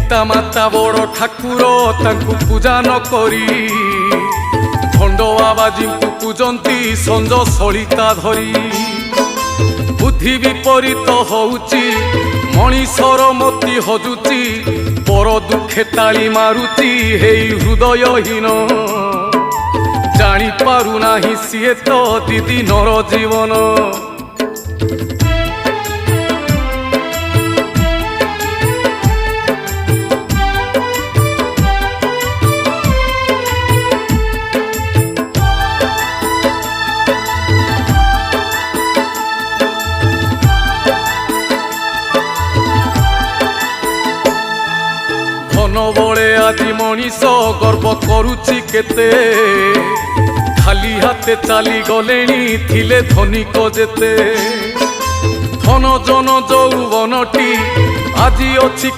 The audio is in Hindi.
पिता माता बड़ ठाकुर तांकु पूजा न करी खंडवाबाजी को पूजंती संज सलिता धरी बुद्धि विपरीत होउची मनीषर मति हजुची पर दुखे ताली मारुची हे हृदयहीन जानी पारु नाही सिए तो दीदी नर जीवन धन बड़े आदि मनीष गर्व करुची केते खाली हाथे चली गलेनी थिले धनिक जेते धन जन यौवनटी आजी अछि।